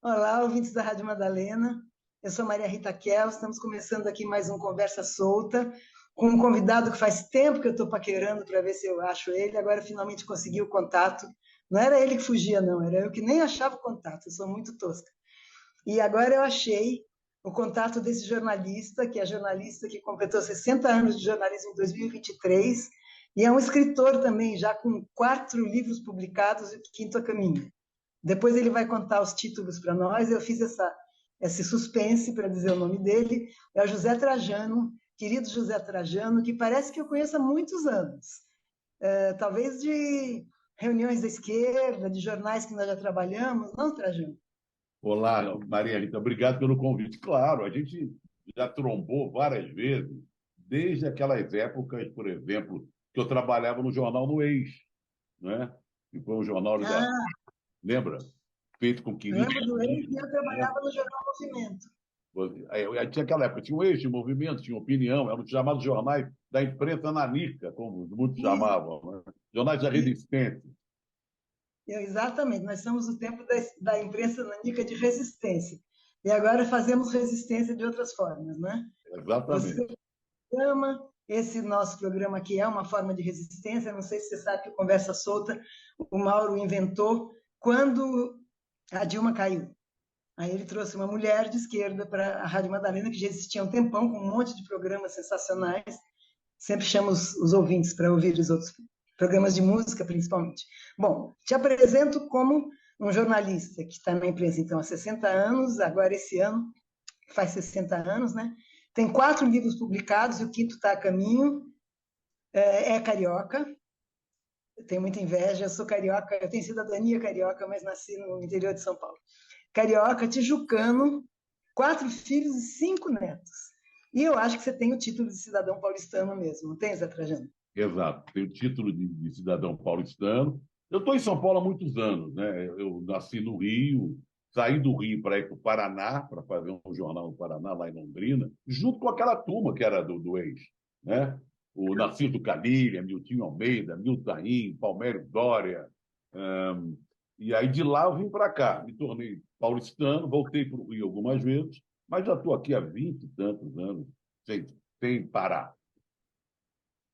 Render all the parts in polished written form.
Olá, ouvintes da Rádio Madalena. Eu sou Maria Rita Kel, estamos começando aqui mais um Conversa Solta, com um convidado que faz tempo que eu estou paquerando para ver se eu acho ele, agora finalmente consegui o contato. Não era ele que fugia, não, era eu que nem achava o contato, eu sou muito tosca. E agora eu achei o contato desse jornalista, que é jornalista que completou 60 anos de jornalismo em 2023, e é um escritor também, já com 4 livros publicados e o quinto a caminho. Depois ele vai contar os títulos para nós. Eu fiz esse suspense para dizer o nome dele. É o José Trajano, querido José Trajano, que parece que eu conheço há muitos anos. Talvez de reuniões da esquerda, de jornais que nós já trabalhamos, não, Trajano? Olá, Maria Rita, obrigado pelo convite. Claro, a gente já trombou várias vezes, desde aquelas épocas, por exemplo, que eu trabalhava no jornal No Ex, né? Que foi um jornal Ah, lembra? Feito com lembro Quirino, do ex e eu né? trabalhava no Jornal Movimento. Aí tinha aquela época, tinha o Ex, tinha o Movimento, tinha Opinião, eram os chamados jornais da imprensa nanica, como muitos E, chamavam, né? Jornais da e resistência. exatamente, nós somos o tempo da imprensa nanica de resistência. E agora fazemos resistência de outras formas, né? Você Exatamente. programa. Esse nosso programa aqui é uma forma de resistência. Não sei se você sabe que o Conversa Solta, o Mauro inventou quando a Dilma caiu. Aí ele trouxe uma mulher de esquerda para a Rádio Madalena, que já existia há um tempão, com um monte de programas sensacionais. Sempre chamo os ouvintes para ouvir os outros programas de música, principalmente. Bom, te apresento como um jornalista que está na imprensa, então, há 60 anos, agora esse ano faz 60 anos, né? Tem 4 livros publicados e o quinto está a caminho. É carioca, tenho muita inveja, eu sou carioca, eu tenho cidadania carioca, mas nasci no interior de São Paulo. Carioca, tijucano, 4 filhos e 5 netos. E eu acho que você tem o título de cidadão paulistano mesmo, não tem, Zé Trajano? Exato, tenho título de cidadão paulistano. Eu estou em São Paulo há muitos anos, né? Eu nasci no Rio, saí do Rio para ir para o Paraná, para fazer um jornal no Paraná, lá em Londrina, junto com aquela turma que era do ex, né? O Narciso Calilha, Milton Almeida, Milton Taim, Palmério Dória. hum, e aí de lá eu vim para cá, me tornei paulistano, voltei para o Rio algumas vezes, mas já estou aqui há 20 e tantos anos, sem parar.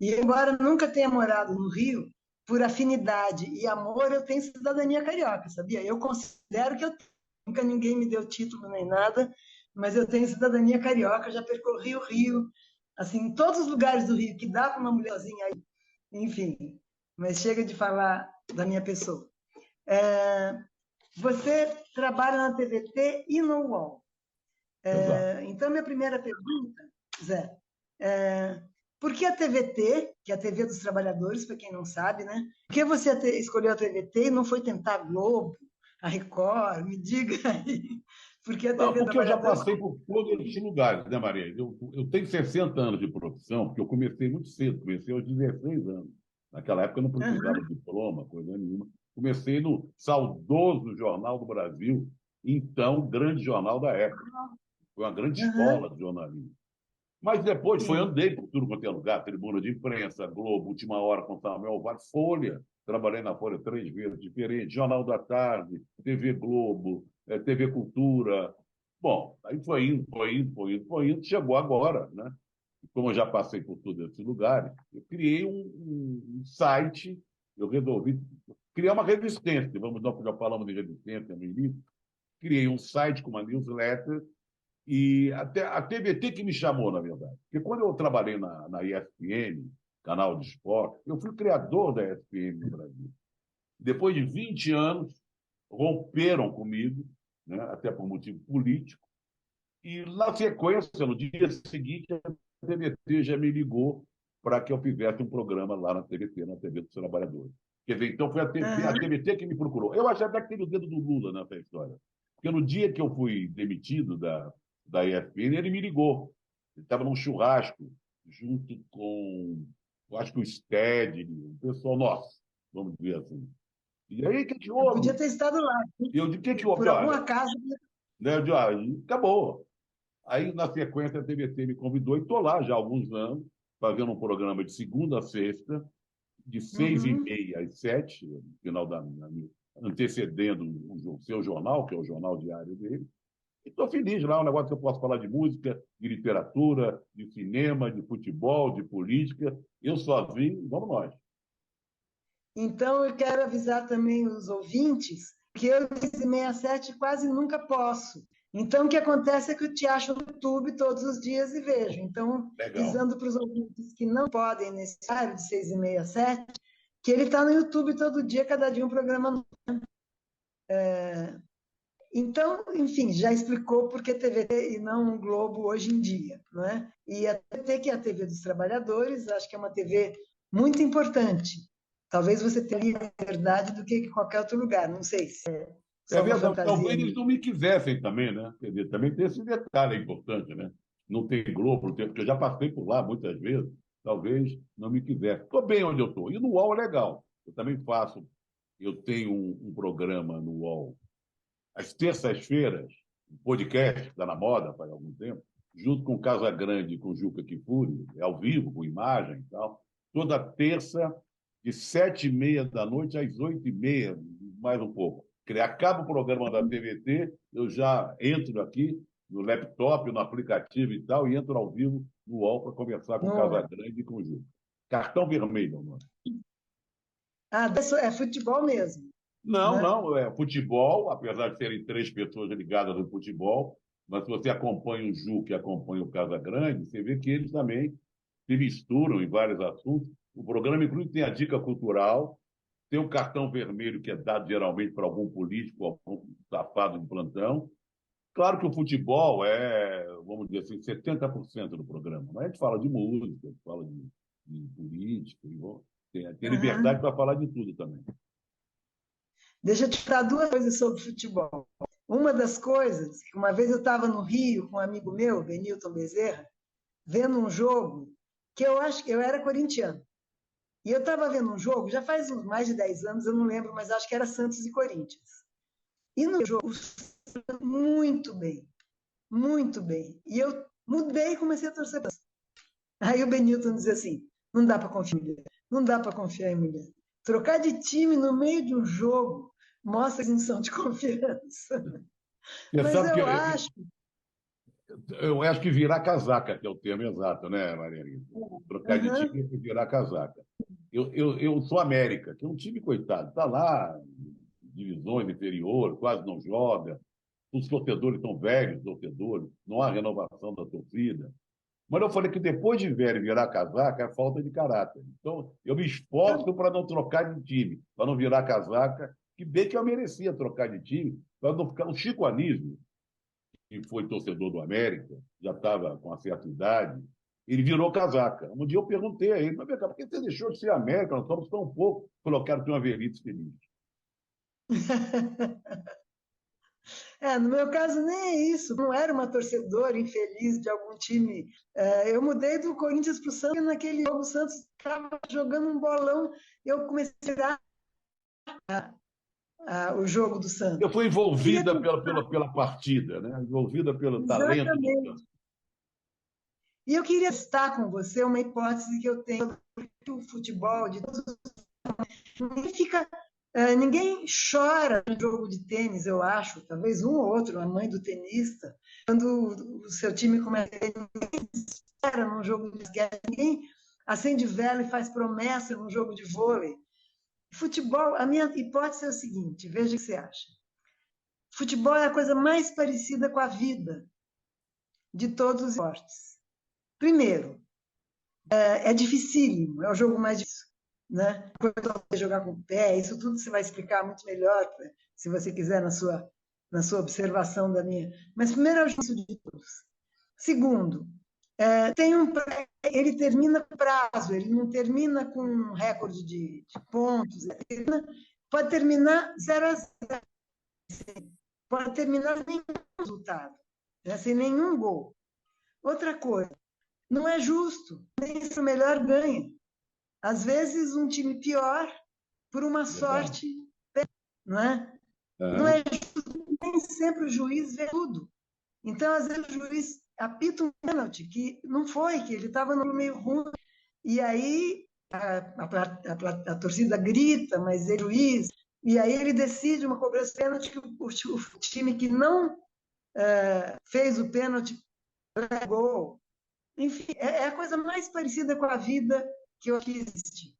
E embora nunca tenha morado no Rio, por afinidade e amor, eu tenho cidadania carioca, sabia? Eu considero que eu tenho. Nunca ninguém me deu título nem nada, mas eu tenho cidadania carioca, já percorri o Rio, assim, em todos os lugares do Rio que dá para uma mulherzinha aí, enfim. Mas chega de falar da minha pessoa. É, você trabalha na TVT e no UOL. Exato. Então, minha primeira pergunta, Zé, é, por que a TVT, que é a TV dos Trabalhadores, para quem não sabe, né? Por que você escolheu a TVT e não foi tentar a Globo, a Record? Me diga aí. Por que a Não, TV porque eu já Trabalhadores? passei por todos esses lugares, né, Maria? Eu tenho 60 anos de profissão, porque eu comecei muito cedo, comecei aos 16 anos. Naquela época eu não precisava Aham, de diploma, coisa nenhuma. Comecei no saudoso Jornal do Brasil, então grande jornal da época. Foi uma grande aham, escola de jornalismo. Mas depois sim. andei por tudo quanto é lugar, tribuna de imprensa, Globo, Última Hora com Samuel Vaz, Folha. Trabalhei na Folha 3 vezes diferente, Jornal da Tarde, TV Globo, TV Cultura. Bom, aí foi indo, foi indo, foi indo, foi indo, chegou agora, né? Como eu já passei por todos esses lugares, eu criei um site, eu resolvi criar uma resistência, nós já falamos de resistência no início, criei um site com uma newsletter e até a TVT que me chamou, na verdade. Porque quando eu trabalhei na ESPN, canal de esporte, eu fui criador da ESPN no Brasil. Depois de 20 anos, romperam comigo, né, até por motivo político, e na sequência, no dia seguinte, a TVT já me ligou para que eu fizesse um programa lá na TVT, na TV dos Trabalhadores. Quer dizer, então foi a Aham, TVT que me procurou. Eu acho até que teve o dedo do Lula nessa história. Porque no dia que eu fui demitido da ESPN, ele me ligou. Ele estava num churrasco, junto com, eu acho que o STED, o pessoal nosso, vamos dizer assim. E aí, o que que eu podia houve? ter estado lá. E eu disse, o que que houve? Por algum Olha, acaso. né, eu disse, acabou. Aí, na sequência, a TVT me convidou e estou lá já há alguns anos, fazendo um programa de segunda a sexta, de seis e Uhum, meia às 7, no final da antecedendo o seu jornal, que é o jornal diário dele. E estou feliz lá, é um negócio que eu posso falar de música, de literatura, de cinema, de futebol, de política. Eu sozinho, vamos nós. Então, eu quero avisar também os ouvintes que eu, nesse 67, quase nunca posso. Então, o que acontece é que eu te acho no YouTube todos os dias e vejo. Então, Legal. avisando para os ouvintes que não podem nesse horário de 6h30 às 7, que ele está no YouTube todo dia, cada dia um programa novo. Então, enfim, já explicou por que TVT e não um Globo hoje em dia, não é? E a TVT, que é a TV dos Trabalhadores, acho que é uma TV muito importante. Talvez você tenha mais verdade do que em qualquer outro lugar, não sei se é É só uma verdade. fantasia Talvez eles minha. não me quisessem também, né? Quer dizer, também tem esse detalhe importante, né? Não tem Globo, não tem, porque eu já passei por lá muitas vezes, talvez não me quisessem. Estou bem onde eu estou. E no UOL é legal. Eu também faço, eu tenho um programa no UOL, às terças-feiras, um podcast que está na moda faz algum tempo, junto com o Casagrande e com o Juca Kfouri, é ao vivo, com imagem e tal, toda terça, de 7h30 da noite às 8h30, mais um pouco. Acaba o programa da TVT, eu já entro aqui no laptop, no aplicativo e tal, e entro ao vivo no UOL para conversar com o No... Casagrande e com o Juca. Cartão vermelho, mano. Ah, é futebol mesmo, Não, né? não, é futebol, apesar de serem três pessoas ligadas ao futebol, mas se você acompanha o Juca e acompanha o Casagrande, você vê que eles também se misturam em vários assuntos. O programa, inclusive, tem a dica cultural, tem o cartão vermelho, que é dado geralmente para algum político, algum safado de plantão. Claro que o futebol é, vamos dizer assim, 70% do programa. Mas a gente fala de música, a gente fala de política, e, bom, tem liberdade Uhum. para falar de tudo também. Deixa eu te falar duas coisas sobre futebol. Uma das coisas, uma vez eu estava no Rio com um amigo meu, Benilton Bezerra, vendo um jogo que eu acho que eu era corintiano. E eu estava vendo um jogo, já faz uns mais de 10 anos, eu não lembro, mas acho que era Santos e Corinthians. E no jogo, muito bem, muito bem. E eu mudei e comecei a torcer. Aí o Benilton dizia assim: não dá para confiar em mulher, não dá para confiar em mulher. Trocar de time no meio de um jogo mostra que não são de confiança. Você Mas sabe que eu acho. eu acho que virar casaca, que é o termo exato, né, Maria Rita? Trocar de Uhum. time e virar casaca. Eu sou América, que é um time, coitado, está lá, divisões inferiores, quase não joga. Os torcedores estão velhos, torcedores, não há renovação da torcida. Mas eu falei que depois de velho virar casaca é falta de caráter. Então, eu me esforço para não trocar de time, para não virar casaca, que bem que eu merecia trocar de time, para não ficar. O Chico Anísio, que foi torcedor do América, já estava com uma certa idade, ele virou casaca. Um dia eu perguntei a ele, mas por que você deixou de ser América? Nós somos tão pouco. Colocaram que uma velhice feliz. No meu caso, nem é isso. Não era uma torcedora infeliz de algum time. Eu mudei do Corinthians para o Santos, e naquele jogo o Santos estava jogando um bolão. Eu comecei o jogo do Eu Santos. fui Eu queria envolvida ter... pela partida, né? Envolvida pelo talento do Exatamente. campo. E eu queria estar com você uma hipótese que eu tenho, porque o futebol, de todos ninguém fica. Ninguém chora no jogo de tênis, eu acho, talvez um ou outro, a mãe do tenista, quando o seu time começa a ninguém espera num jogo de basquete, ninguém acende vela e faz promessa num jogo de vôlei. Futebol, a minha hipótese é o seguinte, veja o que você acha. Futebol é a coisa mais parecida com a vida de todos os esportes. Primeiro, é dificílimo, é o jogo mais difícil, né? Jogar com o pé, isso tudo você vai explicar muito melhor, se você quiser, na sua observação da minha. Mas primeiro é o jogo de todos. Segundo, ele termina com prazo, ele não termina com um recorde de pontos, pode terminar 0-0, pode terminar sem nenhum resultado, né? Sem nenhum gol. Outra coisa, não é justo, nem se o melhor ganha. Às vezes, um time pior, por uma Verdade. sorte, não é? Não é Aham. justo, nem sempre o juiz vê tudo. Então, às vezes, o juiz apita um pênalti que não foi, que ele estava no meio ruim, e aí a torcida grita, mas ele, juiz, e aí ele decide uma cobrança de pênalti que o time que não fez o pênalti gol. Enfim, é a coisa mais parecida com a vida que eu aqui existe,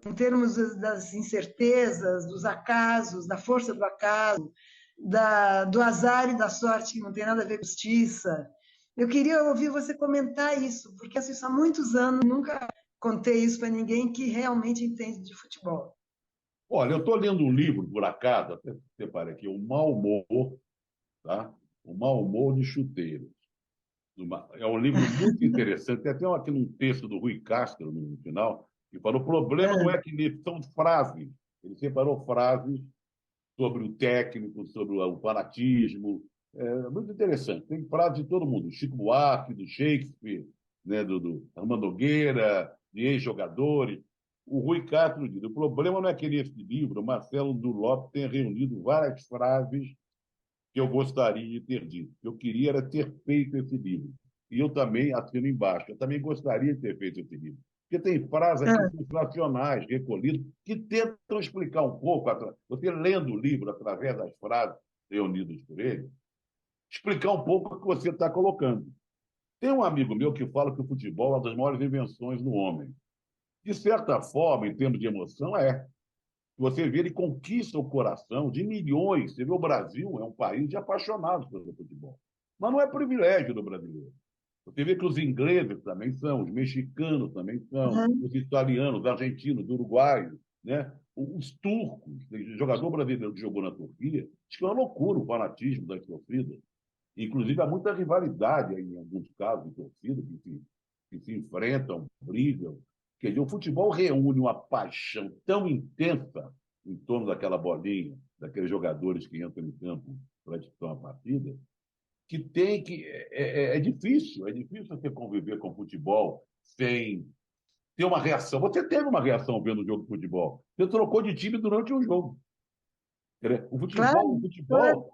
em termos das incertezas, dos acasos, da força do acaso, do azar e da sorte, que não tem nada a ver com justiça. Eu queria ouvir você comentar isso, porque isso há muitos anos, nunca contei isso para ninguém que realmente entende de futebol. Olha, eu estou lendo um livro, por acaso, até separei aqui, O Mau Humor, tá? O Mau Humor de Chuteiros. É um livro muito interessante. Tem até aqui um texto do Rui Castro, no final, que falou: o problema não é que são frases. Ele separou frases sobre o técnico, sobre o fanatismo. É muito interessante. Tem frases de todo mundo: Chico Buarque, do Shakespeare, né, do Armando Nogueira, de ex-jogadores. O Rui Castro diz: o problema não é que nesse livro Marcelo Lopes tenha reunido várias frases que eu gostaria de ter dito. Eu queria era ter feito esse livro. E eu também assino embaixo. Eu também gostaria de ter feito esse livro. Porque tem frases aqui sensacionais, recolhidas, que tentam explicar um pouco, você lendo o livro através das frases reunidas por ele, explicar um pouco o que você está colocando. Tem um amigo meu que fala que o futebol é uma das maiores invenções do homem. De certa forma, em termos de emoção, é. Você vê, ele conquista o coração de milhões. Você vê, o Brasil é um país de apaixonados pelo futebol. Mas não é privilégio do brasileiro. Você vê que os ingleses também são, os mexicanos também são, Uhum. os italianos, os argentinos, os uruguaios, né? Os turcos, o jogador brasileiro que jogou na Turquia, diz que é uma loucura o fanatismo das torcidas. Inclusive, há muita rivalidade em alguns casos de torcida que se enfrentam, brigam. Quer dizer, o futebol reúne uma paixão tão intensa em torno daquela bolinha, daqueles jogadores que entram em campo para disputar uma partida, que tem que. É difícil você conviver com o futebol sem ter uma reação. Você teve uma reação vendo o jogo de futebol. Você trocou de time durante o jogo. O futebol, o Claro, claro. futebol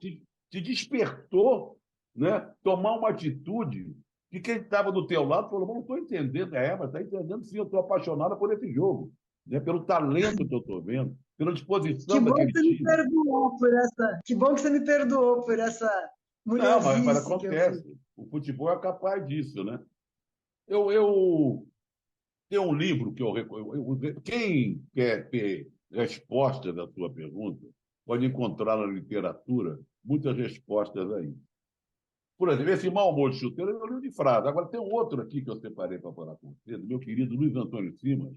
te despertou, né? Tomar uma atitude que quem estava do teu lado falou: não estou entendendo. Mas está entendendo sim, eu estou apaixonada por esse jogo, né? Pelo talento que eu estou vendo, pela Que disposição bom daquele que você me time. perdoou por essa. Que bom que você me perdoou por essa Não, mas mulherzice que eu fiz. acontece. O futebol é capaz disso, né? Eu tenho um livro que quem quer ter resposta da sua pergunta pode encontrar na literatura muitas respostas aí. Por exemplo, esse mau humor de chuteiro é um livro de frase. Agora, tem um outro aqui que eu separei para falar com você, do meu querido Luiz Antônio Simas,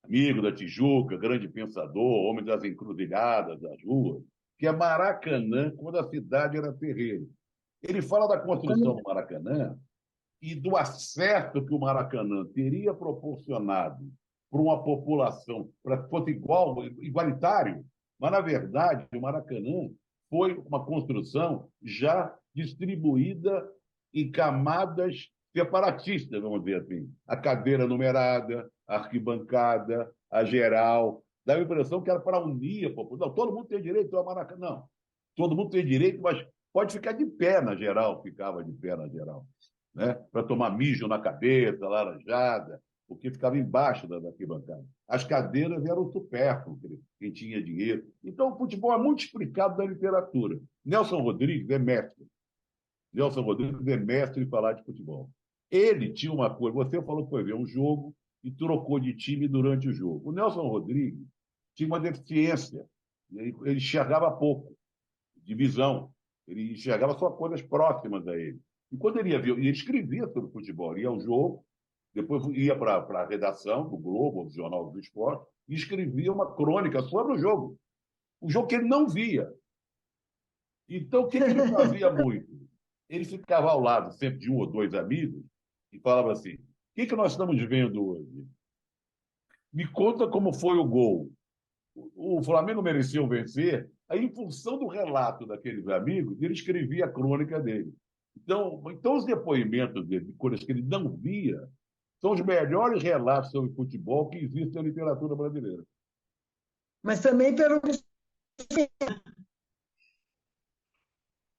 amigo da Tijuca, grande pensador, homem das encruzilhadas, das ruas, que é Maracanã, quando a cidade era terreiro. Ele fala da construção do Maracanã e do acesso que o Maracanã teria proporcionado para uma população, para que fosse igualitário, mas, na verdade, o Maracanã foi uma construção já distribuída em camadas separatistas, vamos dizer assim. A cadeira numerada, a arquibancada, a geral. Dá a impressão que era para unir a população. Não, todo mundo tem direito ao Maracanã. Não. Todo mundo tem direito, mas pode ficar de pé na geral, ficava de pé na geral, né? Para tomar mijo na cabeça, laranjada, porque ficava embaixo da arquibancada. As cadeiras eram supérfluas, quem tinha dinheiro. Então, o futebol é muito explicado da literatura. Nelson Rodrigues é mestre. Nelson Rodrigues é mestre em falar de futebol. Ele tinha uma coisa, você falou que foi ver um jogo e trocou de time durante o jogo. O Nelson Rodrigues tinha uma deficiência, ele enxergava pouco, de visão. Ele enxergava só coisas próximas a ele. E quando ele ia ver, ele escrevia sobre futebol, ia ao jogo, depois ia para a redação do Globo, do Jornal do Esporte, e escrevia uma crônica sobre o jogo. O jogo que ele não via. Então, o que ele fazia muito? Ele ficava ao lado sempre de um ou dois amigos e falava assim: o que nós estamos vendo hoje? Me conta como foi o gol. O Flamengo mereceu vencer. Aí, em função do relato daqueles amigos, ele escrevia a crônica dele. Então os depoimentos dele, de coisas que ele não via, são os melhores relatos sobre futebol que existem na literatura brasileira. Mas também pelo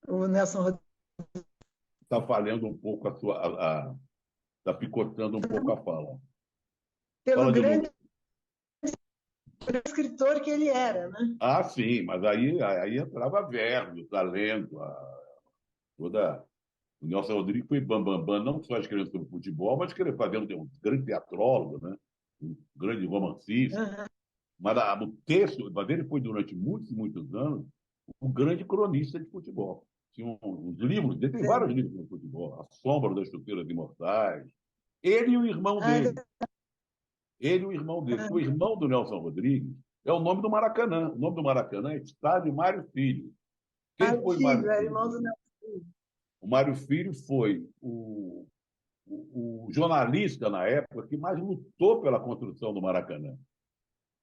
o Nelson Rodrigues. Está falhando um pouco está picotando um pouco a fala. Pelo Fala de grande novo. o escritor que ele era, né? Ah, sim, mas aí entrava verbo, talento, toda. O Nelson Rodrigues foi bambambam, não só escrevendo sobre futebol, mas escrevendo, fazendo um grande teatrólogo, né? Um grande romancista. Uhum. Mas o texto, mas ele foi durante muitos, muitos anos um grande cronista de futebol. Tinha uns livros, ele tem vários livros de futebol, A Sombra das Chuteiras Imortais. Ele e o irmão Ah, dele. Ele e o irmão dele. O irmão do Nelson Rodrigues é o nome do Maracanã. O nome do Maracanã é Estádio Mário Filho. Quem foi Filho, Mário era Filho? irmão do Nelson. O Mário Filho foi o jornalista, na época, que mais lutou pela construção do Maracanã.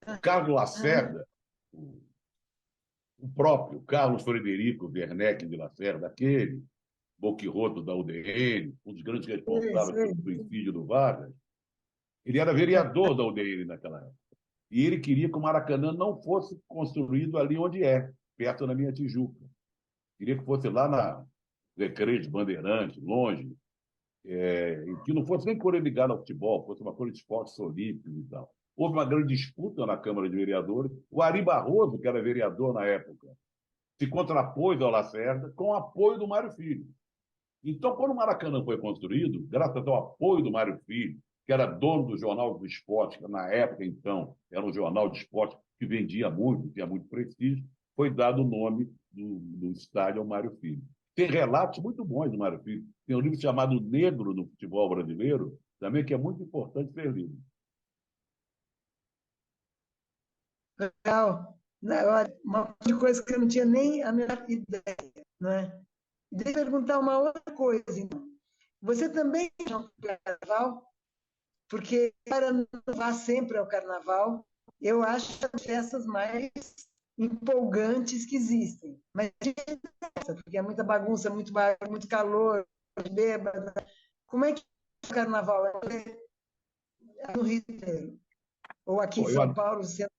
O Carlos Uhum. Lacerda, o próprio Carlos Frederico Werneck de Lacerda, aquele boquirroto da UDN, um dos grandes responsáveis Sei. pelo suicídio do Vargas, ele era vereador da UDN naquela época. E ele queria que o Maracanã não fosse construído ali onde é, perto da minha Tijuca. Queria que fosse lá na Recreio Bandeirantes, longe, e que não fosse nem coisa ligada ao futebol, fosse uma coisa de esportes olímpicos e tal. Houve uma grande disputa na Câmara de Vereadores. O Ari Barroso, que era vereador na época, se contrapôs ao Lacerda com o apoio do Mário Filho. Então, quando o Maracanã foi construído, graças ao apoio do Mário Filho, que era dono do Jornal do Esporte, que na época, então, era um jornal de esporte que vendia muito, tinha muito prestígio, foi dado o nome do estádio ao Mário Filho. Tem relatos muito bons do Mário Filho. Tem um livro chamado Negro no Futebol Brasileiro, também, que é muito importante ser lido. Legal. Não, uma coisa que eu não tinha nem a menor ideia, não é? Deixa eu perguntar uma outra coisa, então. Você também é um carnaval? Porque, para não vá sempre ao carnaval, eu acho as festas mais empolgantes que existem. Mas porque é muita bagunça, muito barulho, muito calor, bêbada. Como é que é o carnaval? É no Rio de Janeiro? Ou aqui em Bom, São Paulo, centro,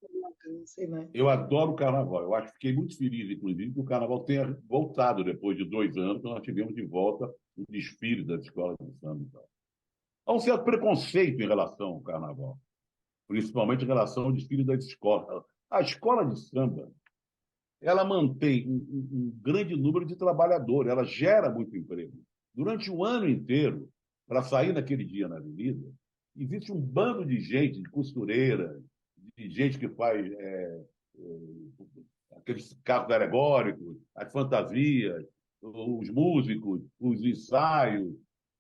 não sei mais. eu adoro o carnaval. Eu acho que fiquei muito feliz, inclusive, que o carnaval tenha voltado depois de 2 anos, quando nós tivemos de volta o desfile das escolas de samba e tal. Há um certo preconceito em relação ao carnaval, principalmente em relação ao desfile das escolas. A escola de samba, ela mantém um grande número de trabalhadores, ela gera muito emprego. Durante o ano inteiro, para sair naquele dia na avenida, existe um bando de gente, de costureira, de gente que faz aqueles carros alegóricos, as fantasias, os músicos, os ensaios,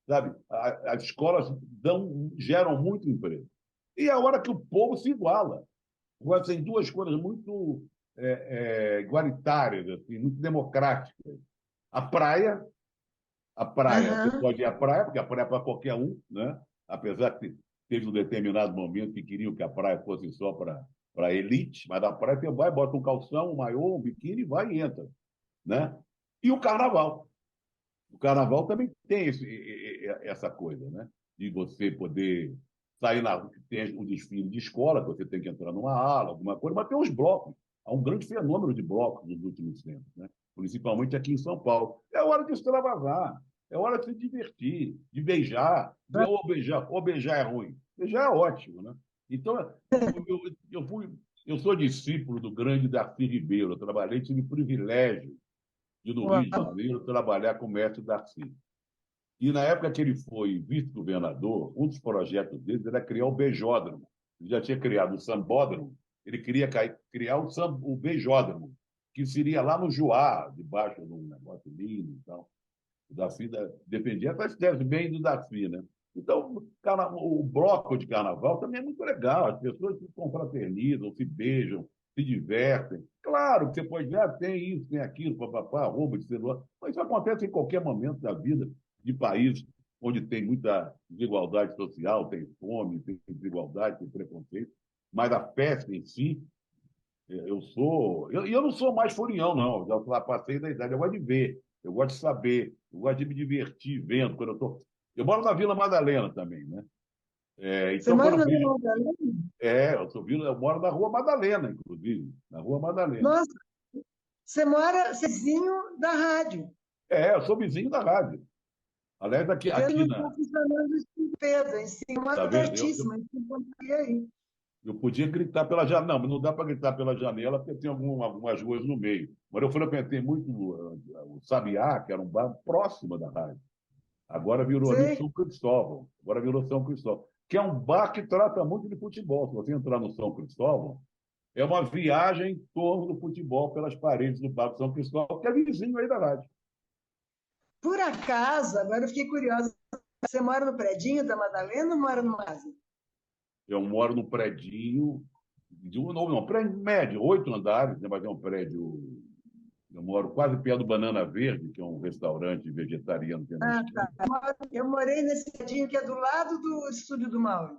sabe? As escolas geram muito emprego. E é a hora que o povo se iguala. Agora, tem duas coisas muito igualitárias, assim, muito democráticas. A praia, você Aham. pode ir à praia, porque a praia é para qualquer um, né? Apesar que teve um determinado momento que queriam que a praia fosse só para elite, mas a praia você vai, bota um calção, um maiô, um biquíni, vai e entra, né? E o carnaval. O carnaval também tem essa coisa, né? De você poder sair na rua, tem um desfile de escola, que você tem que entrar numa ala, alguma coisa, mas tem os blocos. Há um grande fenômeno de blocos nos últimos tempos, né? Principalmente aqui em São Paulo. É hora de extravasar, é hora de se divertir, de beijar. Ou beijar é ruim. Beijar é ótimo, né? Então, eu sou discípulo do grande Darcy Ribeiro. Eu trabalhei, tive o privilégio de, no Rio de Uau. Janeiro, trabalhar com o mestre Darcy. E na época que ele foi vice-governador, um dos projetos dele era criar o Beijódromo. Ele já tinha criado o Sambódromo, ele queria criar o Beijódromo, que seria lá no Juá, debaixo de um negócio lindo e tal. O Darcy defendia essas teses bem do Darcy, né? Então, o bloco de carnaval também é muito legal. As pessoas se confraternizam, se beijam, se divertem. Claro que você pode dizer, tem isso, tem aquilo, papapá, roubo de celular. Mas isso acontece em qualquer momento da vida de países onde tem muita desigualdade social, tem fome, tem desigualdade, tem preconceito. Mas a festa em si, eu não sou mais furião, não. Já passei da idade. Eu gosto de ver, eu gosto de saber, eu gosto de me divertir vendo. Eu moro na Vila Madalena também, né? Você Então, quando mora eu na vejo. Vila Madalena? Eu moro na Rua Madalena, inclusive, na Rua Madalena. Nossa, você mora vizinho da rádio. Eu sou vizinho da rádio. Aliás, aqui, Porque eu aqui não estou na. funcionando isso em Pedro, em cima, Tá vendo? pertíssimo, em cima aí. Eu podia gritar pela janela. Não, mas não dá para gritar pela janela porque tem algumas ruas no meio. Mas eu frequentei muito o Sabiá, que era um bar próximo da rádio. Agora virou ali o Sei. São Cristóvão. Agora virou São Cristóvão. Que é um bar que trata muito de futebol. Se você entrar no São Cristóvão, é uma viagem em torno do futebol pelas paredes do bar do São Cristóvão, que é vizinho aí da rádio. Por acaso, agora eu fiquei curiosa, você mora no predinho da Madalena ou mora no Masa? Eu moro num predinho, não, prédio médio, 8 andares, né, mas é um prédio. Eu moro quase perto do Banana Verde, que é um restaurante vegetariano que tem na Ah, esquina. tá. Eu morei nesse predinho que é do lado do estúdio do Mauro.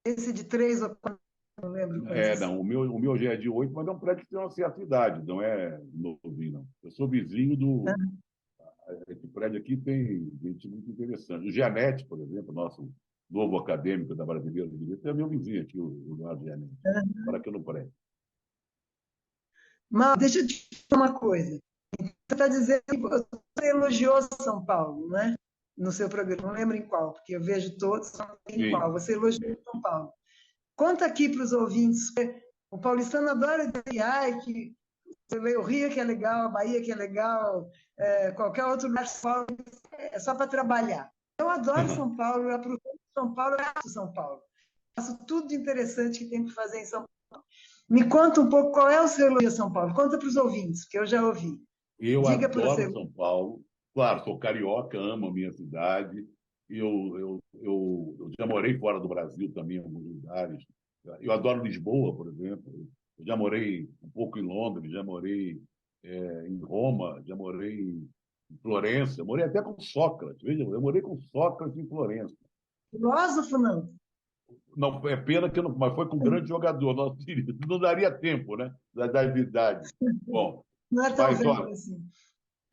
Esse de 3 ou 4, não lembro quantos Não, são. o meu já é de 8, mas é um prédio que tem uma certa idade, não é novinho, não. Eu sou vizinho do. Esse prédio aqui tem gente muito interessante. O Gianetti, por exemplo, nosso novo acadêmico da Brasileira de Direito, é meu vizinho aqui, o Leonardo Gianetti. Para aqui no prédio. Mauro, deixa eu te falar uma coisa. Você está dizendo que você elogiou São Paulo, não é? No seu programa, não lembro em qual, porque eu vejo todos, não sei em qual. Sim. Você elogiou São Paulo. Conta aqui para os ouvintes. O paulistano adora dizer ai, que o Rio que é legal, a Bahia que é legal, qualquer outro lugar de São Paulo é só para trabalhar. Eu adoro São Paulo, eu aproveito São Paulo, eu faço São Paulo. Faço tudo de interessante que tem para fazer em São Paulo. Me conta um pouco qual é o seu elogio a São Paulo. Conta para os ouvintes, porque eu já ouvi. Eu Diga para o adoro seu. São Paulo. Claro, sou carioca, amo a minha cidade. Eu já morei fora do Brasil também, em alguns lugares. Eu adoro Lisboa, por exemplo. Eu já morei um pouco em Londres, já morei em Roma, já morei em Florença. Morei até com Sócrates. Veja, eu morei com Sócrates em Florença. Filósofo, não. Não, é pena que não, mas foi com um grande jogador. Não daria tempo, né? Da idade. Bom, Não é tão mas velho olha, assim.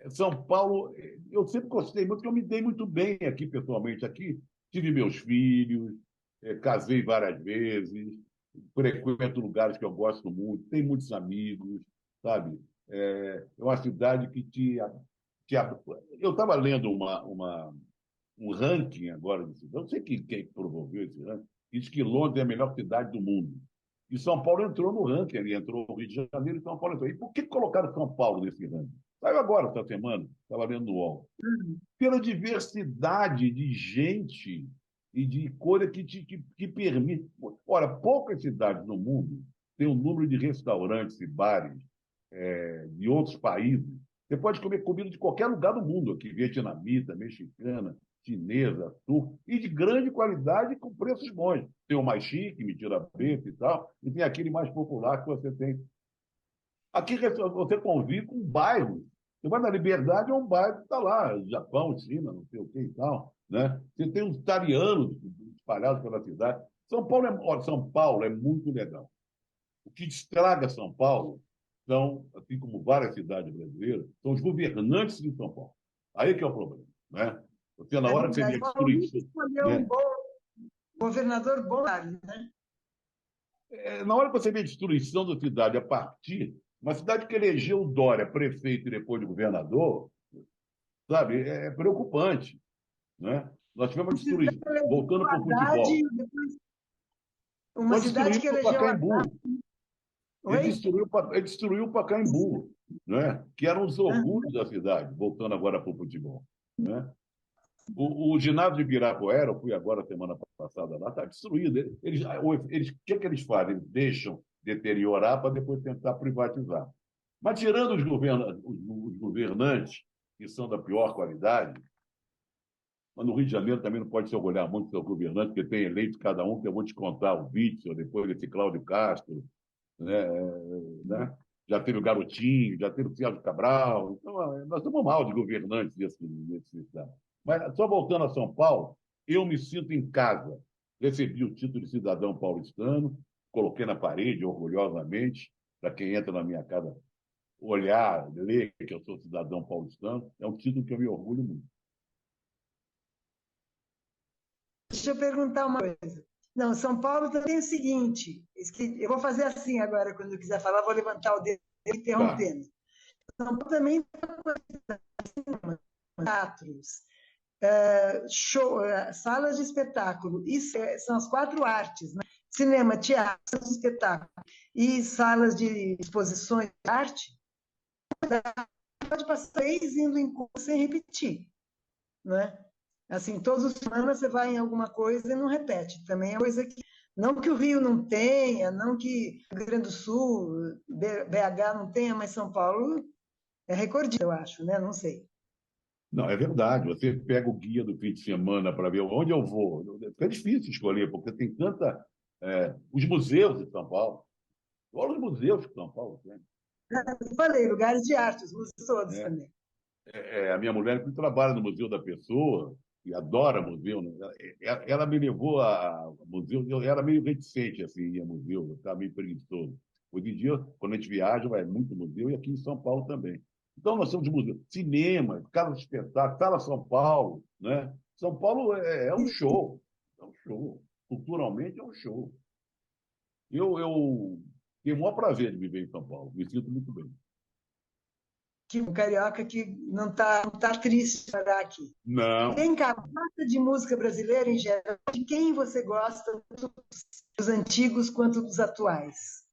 São Paulo, eu sempre gostei muito, porque eu me dei muito bem aqui pessoalmente. Aqui tive meus filhos, casei várias vezes, frequento lugares que eu gosto muito, tenho muitos amigos, sabe? É uma cidade que te eu estava lendo um ranking agora de cidade, não sei quem promoveu esse ranking, diz que Londres é a melhor cidade do mundo. E São Paulo entrou no ranking, ele entrou no Rio de Janeiro e São Paulo entrou. E por que colocaram São Paulo nesse ranking? Saiu agora, essa semana, estava vendo no UOL. Pela diversidade de gente e de coisa que permite. Ora, poucas cidades no mundo têm um número de restaurantes e bares de outros países. Você pode comer comida de qualquer lugar do mundo aqui, vietnamita, mexicana, chinesa, turca, e de grande qualidade com preços bons. Tem o mais chique, mentira preta e tal, e tem aquele mais popular que você tem. Aqui você convive com bairros. Você vai na Liberdade, é um bairro que está lá, Japão, China, não sei o que e tal. Né? Você tem os italianos espalhados pela cidade. São Paulo é muito legal. O que estraga São Paulo são, assim como várias cidades brasileiras, são os governantes de São Paulo. Aí que é o problema. Né? Porque na É hora que você vê verdade. a Paulista destruição, escolheu um né? bom governador bom, né? Na hora que você vê a destruição da cidade a partir, uma cidade que elegeu o Dória prefeito e depois de governador, sabe, é preocupante. Né? Nós tivemos destruição, voltando para o Haddad, futebol. depois uma Nós cidade destruímos que o elegeu Pacaembu. Haddad. Oi? Ele destruiu o Pacaembu, né? Que eram os orgulhos da cidade, voltando agora para o futebol. Né? O ginásio de Ibirapuera, eu fui agora semana passada lá, está destruído. O que, é que eles fazem? Eles deixam deteriorar para depois tentar privatizar. Mas tirando os governantes, que são da pior qualidade, mas no Rio de Janeiro também não pode se orgulhar muito do seu governante, porque tem eleito cada um, que eu vou te contar, o Witzel, depois esse Cláudio Castro, né? Né? Já teve o Garotinho, já teve o Sérgio Cabral. Então, nós estamos mal de governantes nesse estado. Mas, só voltando a São Paulo, eu me sinto em casa. Recebi o título de cidadão paulistano, coloquei na parede orgulhosamente, para quem entra na minha casa olhar, ler que eu sou cidadão paulistano. É um título que eu me orgulho muito. Deixa eu perguntar uma coisa. Não, São Paulo também é o seguinte, eu vou fazer assim agora, quando eu quiser falar, vou levantar o dedo Tá. interrompendo. São Paulo também tem teatros, show, salas de espetáculo, isso são as 4 artes, né? cinema, teatro, espetáculo e salas de exposições de arte, pode passar 3 indo em curso sem repetir, não é? Assim, todas as semanas você vai em alguma coisa e não repete. Também é coisa que, não que o Rio não tenha, não que o Rio Grande do Sul, BH não tenha, mas São Paulo é recordista, eu acho, né? Não sei. Não, é verdade. Você pega o guia do fim de semana para ver onde eu vou. É difícil escolher, porque tem tanta. Os museus de São Paulo. Olha os museus que São Paulo tem. Eu falei, lugares de arte, os museus todos Né? também. A minha mulher que trabalha no Museu da Pessoa e adora museu, né? Ela me levou a museu. Eu era meio reticente assim, ir a museu, eu estava meio preguiçoso. Hoje em dia, quando a gente viaja, vai muito museu e aqui em São Paulo também. Então, nós temos museu, cinema, casa de espetáculo, Sala São Paulo, né? São Paulo é um show, é um show. Culturalmente é um show. Eu tenho o maior prazer de viver em São Paulo, me sinto muito bem. Que um carioca que não tá triste de morar aqui. Não. Vem cá, gosta de música brasileira em geral? De quem você gosta, tanto dos antigos quanto dos atuais?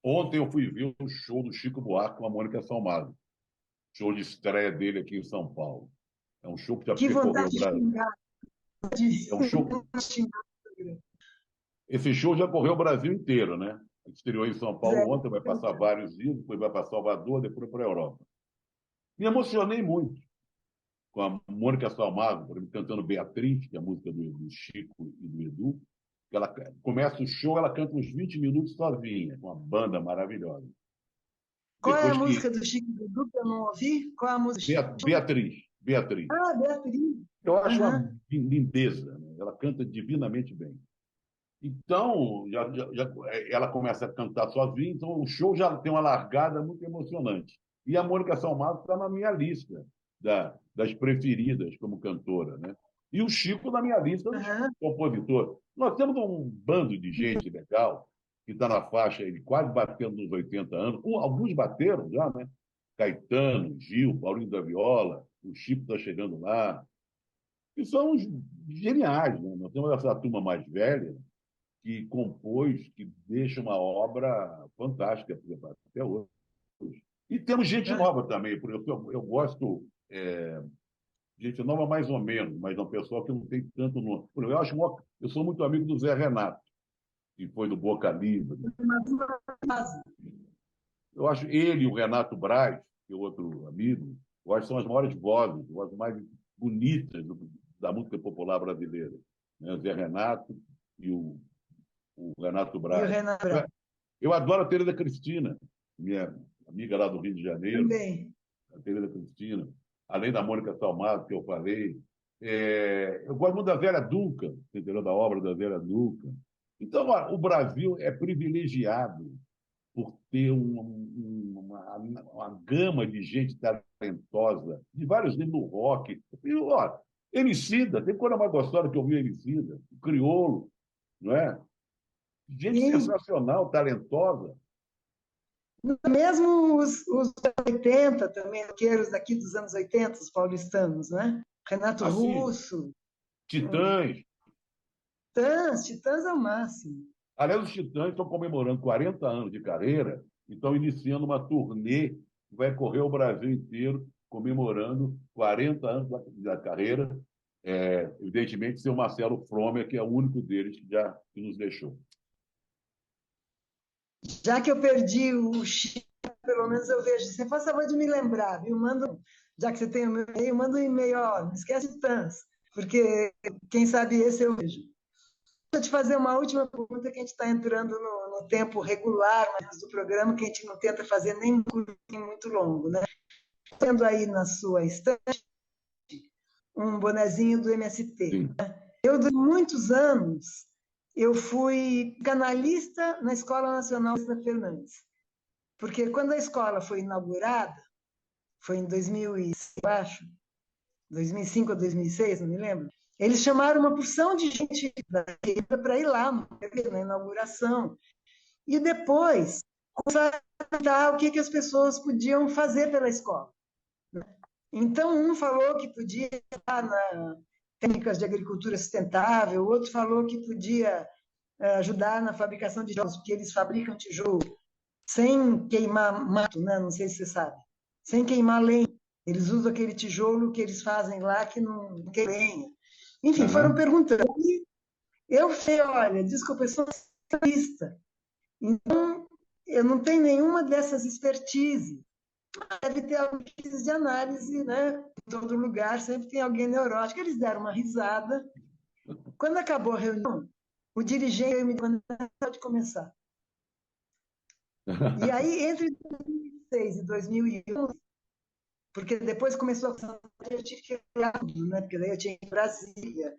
Ontem eu fui ver o show do Chico Buarque com a Mônica Salmazo. Show de estreia dele aqui em São Paulo. É um show que já Que percorreu o vontade de Brasil. xingar, de É um show. xingar. Esse show já correu o Brasil inteiro, né? Estreou em São Paulo Zé. ontem, vai passar vários dias, depois vai para Salvador, depois para a Europa. Me emocionei muito com a Mônica Salmazo, por exemplo, cantando Beatriz, que é a música do Chico e do Edu. Ela começa o show, ela canta uns 20 minutos sozinha, com uma banda maravilhosa. Qual é a Depois que. música do Chico Buarque que eu não ouvi? Qual é a música do Chico? Beatriz, Beatriz. Ah, Beatriz. Eu acho uma Aham. lindeza, né? Ela canta divinamente bem. Então, ela começa a cantar sozinha, então o show já tem uma largada muito emocionante. E a Mônica Salmazo está na minha lista das preferidas como cantora, né? E o Chico na minha lista dos Aham. compositores. Nós temos um bando de gente legal que está na faixa aí, quase batendo nos 80 anos. Alguns bateram já, né? Caetano, Gil, Paulinho da Viola, o Chico está chegando lá. E são os geniais, né? Nós temos essa turma mais velha que compôs, que deixa uma obra fantástica até hoje. E temos gente Aham. nova também, porque eu gosto, gente nova mais ou menos, mas é um pessoal que não tem tanto nome. Por exemplo, eu sou muito amigo do Zé Renato, que foi do Boca Livre. Eu acho ele e o Renato Braz, que é outro amigo, eu acho que são as maiores vozes, vozes mais bonitas da música popular brasileira. Né? Zé Renato e o Renato E o Braz. Renan Brau Eu adoro a Tereza Cristina, minha amiga lá do Rio de Janeiro, também. a Tereza Cristina, além da Mônica Salmazo, que eu falei. Eu gosto muito da Vera Duncan, entendeu? Da obra da Vera Duncan. Então, o Brasil é privilegiado por ter uma gama de gente talentosa, de vários níveis no rock. E, ó, Emicida, tem coisa mais gostosa que eu vi Emicida, o Criolo, não é? Gente Sim. sensacional, talentosa. Mesmo os 80 também, roqueiros daqui dos anos 80, os paulistanos, né? Renato Assim, Russo, Titãs. Titãs é o máximo. Aliás, os Titãs estão comemorando 40 anos de carreira e estão iniciando uma turnê que vai correr o Brasil inteiro comemorando 40 anos da carreira. Evidentemente, seu Marcelo Fromer, que é o único deles que nos deixou. Já que eu perdi o Chico, pelo menos eu vejo. Você faz favor de me lembrar, viu? Já que você tem o meu e-mail, manda um e-mail, ó, não esquece de Titãs, porque quem sabe esse eu vejo. Vou te fazer uma última pergunta, que a gente está entrando no tempo regular mais do programa, que a gente não tenta fazer nem muito longo, né? Tendo aí na sua estante um bonezinho do MST. Sim. Eu, durante muitos anos, eu fui canalista na Escola Nacional da Fernandes, porque quando a escola foi inaugurada, foi em 2006, eu acho, 2005 ou 2006, não me lembro, eles chamaram uma porção de gente para ir lá na inauguração. E depois, começaram a perguntar o que as pessoas podiam fazer pela escola. Então, um falou que podia estar na técnicas de agricultura sustentável, o outro falou que podia ajudar na fabricação de tijolos, porque eles fabricam tijolo sem queimar mato, né? Não sei se você sabe, sem queimar lenha. Eles usam aquele tijolo que eles fazem lá que não queima lenha. Enfim, foram Aham. perguntando. E eu falei, olha, desculpa, eu sou especialista, então eu não tenho nenhuma dessas expertises. Deve ter alguns de análise, né? Em todo lugar sempre tem alguém neurótico. Eles deram uma risada. Quando acabou a reunião, o dirigente me disse, pode começar. E aí, entre 2006 e 2011, porque depois começou a eu tive que olhar tudo, né? Porque daí eu tinha que ir para Brasília,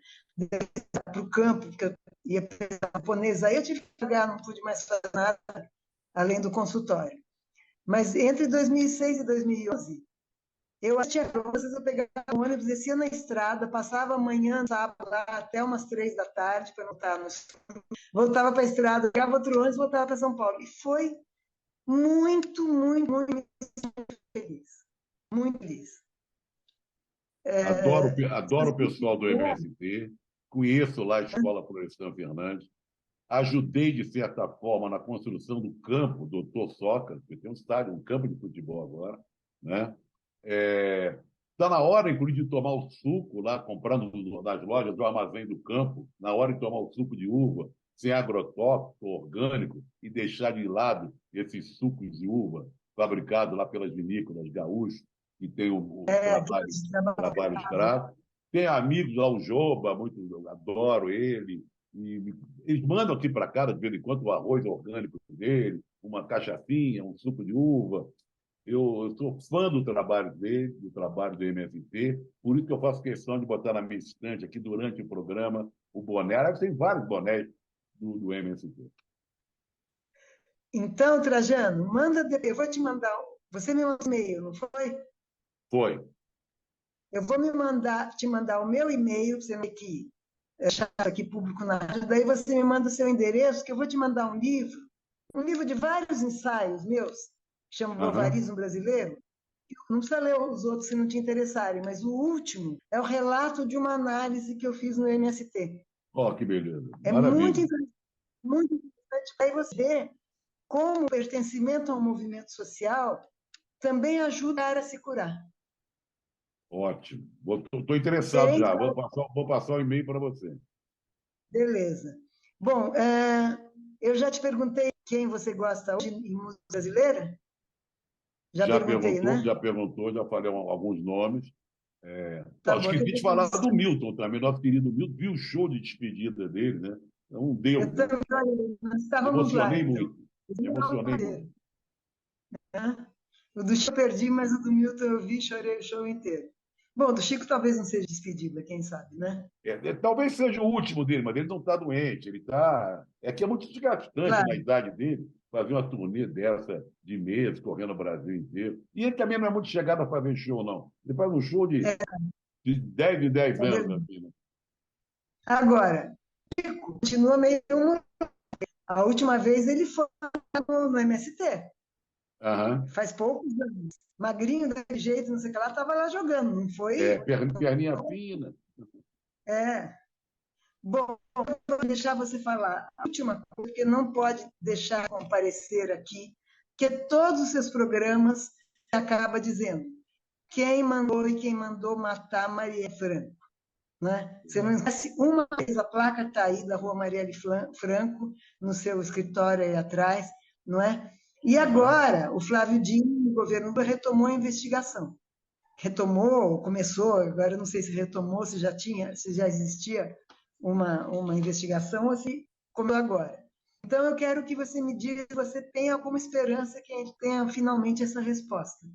para o campo, porque eu ia para japonês, aí eu tive que pagar, não pude mais fazer nada além do consultório. Mas entre 2006 e 2011, eu tinha vocês, eu pegava o ônibus, descia na estrada, passava amanhã, sábado, lá, até umas 3 da tarde, para não estar no estudo, voltava para a estrada, pegava outro ônibus, voltava para São Paulo. E foi muito, muito, muito feliz. Muito feliz. Adoro o pessoal do MST, conheço lá a Escola Florestan Fernandes, ajudei, de certa forma, na construção do campo Doutor Sócrates, porque tem um estádio, um campo de futebol agora, né? Está na hora, inclusive, de tomar o suco lá, comprando nas lojas do Armazém do Campo, na hora de tomar o suco de uva, sem agrotóxico, orgânico, e deixar de lado esses sucos de uva fabricados lá pelas vinícolas gaúchos, que tem o trabalho escravo. Tem amigos lá, o Joba, muito, eu adoro ele, e eles mandam aqui para casa, de vez em quando, o arroz orgânico dele, uma cachaçinha, um suco de uva. Eu sou fã do trabalho dele, do trabalho do MST, por isso que eu faço questão de botar na minha estante aqui durante o programa o boné. Aliás, tem vários bonés do MST. Então, Trajano, eu vou te mandar, você me mandou um e-mail, não foi? Foi. Eu vou te mandar o meu e-mail, para você ver que é chato aqui público na rádio, daí você me manda o seu endereço, que eu vou te mandar um livro de vários ensaios meus, que chama Aham. Bovarismo Brasileiro. Não precisa ler os outros se não te interessarem, mas o último é o relato de uma análise que eu fiz no MST. Ó, que beleza. É Maravilha. muito interessante. Aí você vê como o pertencimento ao movimento social também ajuda a se curar. Ótimo. Estou interessado Diferente já. da... Vou passar o e-mail para você. Beleza. Bom, eu já te perguntei quem você gosta hoje em música brasileira? Já perguntei, né? Já falei alguns nomes. Tá bom, Esqueci de depois eu falar do disse. Milton também, nosso querido Milton. Viu o show de despedida dele, né? É um Eu deus, né? também, olha, nós estávamos lá, Emocionei então. muito. Emocionei muito. Né? O do Chico eu perdi, mas o do Milton eu vi e chorei o show inteiro. Bom, do Chico talvez não seja despedida, quem sabe, né? Talvez seja o último dele, mas ele não está doente. Ele está. É que é muito desgastante na Claro, idade dele fazer uma turnê dessa de meses, correndo o Brasil inteiro. E ele também não é muito chegado a fazer show, não. Ele faz um show é, de 10 em 10 é anos, verdade. assim, né? Agora, continua meio. A última vez ele foi no MST, Aham. faz poucos anos. Magrinho, daquele jeito, não sei o que lá, estava lá jogando, não foi? Perninha fina. É. Bom, eu vou deixar você falar. A última coisa que não pode deixar comparecer aqui, que todos os seus programas acaba dizendo quem mandou e quem mandou matar Maria Franco. Né? Você não esquece uma vez, a placa está aí da Rua Marielle Franco, no seu escritório aí atrás, não é? E Aham. agora, o Flávio Dino, o governo retomou a investigação. Retomou, começou, agora eu não sei se retomou, se já existia uma investigação ou se começou agora. Então, eu quero que você me diga se você tem alguma esperança que a gente tenha finalmente essa resposta.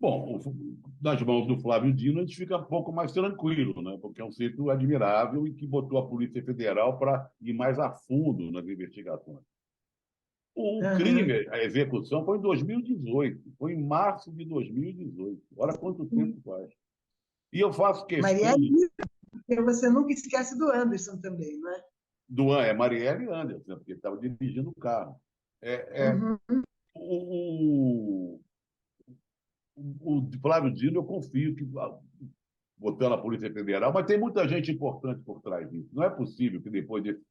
Bom, nas mãos do Flávio Dino, a gente fica um pouco mais tranquilo, né? Porque é um feito admirável e que botou a Polícia Federal para ir mais a fundo nas investigações. O crime, Uhum. a execução, foi em 2018, foi em março de 2018. Olha quanto tempo faz. E eu faço questão Marielle, você nunca esquece do Anderson também, não é? Marielle Anderson, porque ele estava dirigindo o carro. É, é, Uhum. o, o Flávio Dino, eu confio que botando a Polícia Federal, mas tem muita gente importante por trás disso. Não é possível que depois desse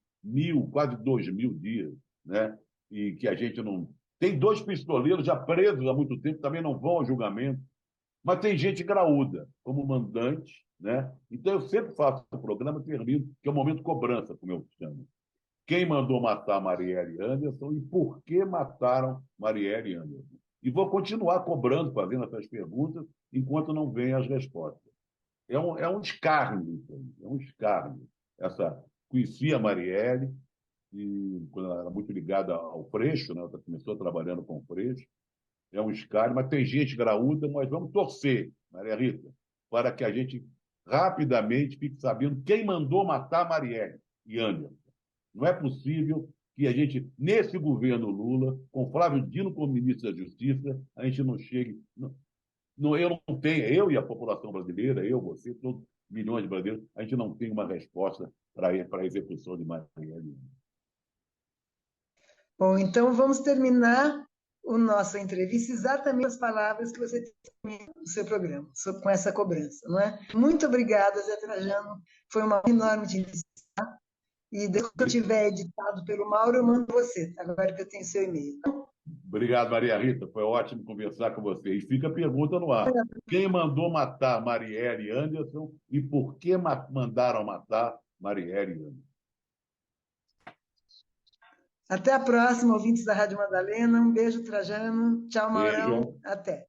quase 2.000 dias, né? E que a gente não. Tem 2 pistoleiros já presos há muito tempo, também não vão ao julgamento, mas tem gente graúda, como mandante, né? Então eu sempre faço o programa, termino, que é o momento cobrança, como eu chamo. Quem mandou matar Marielle Anderson e por que mataram Marielle Anderson? E vou continuar cobrando, fazendo essas perguntas, enquanto não vêm as respostas. É um escárnio, é um escárnio. Conheci a Marielle, e, quando ela era muito ligada ao Freixo, né? Ela começou trabalhando com o Freixo, é um escárnio, mas tem gente graúda, mas vamos torcer, Maria Rita, para que a gente rapidamente fique sabendo quem mandou matar Marielle e Anderson. Não é possível que a gente, nesse governo Lula, com Flávio Dino como ministro da Justiça, a gente não chegue. Eu não tenho, eu e a população brasileira, eu, você, todos milhões de brasileiros, a gente não tem uma resposta para a execução de Marielle. Bom, então vamos terminar a nossa entrevista exatamente com as palavras que você tem no seu programa, com essa cobrança, não é? Muito obrigada, Zé Trajano. Foi uma enorme te entrevistar. E depois que eu tiver editado pelo Mauro, eu mando você, agora que eu tenho seu e-mail. Obrigado, Maria Rita. Foi ótimo conversar com você. E fica a pergunta no ar. Quem mandou matar Marielle Anderson e por que mandaram matar Marielle Anderson? Até a próxima, ouvintes da Rádio Madalena. Um beijo, Trajano. Tchau, Maurão. Beijo. Até.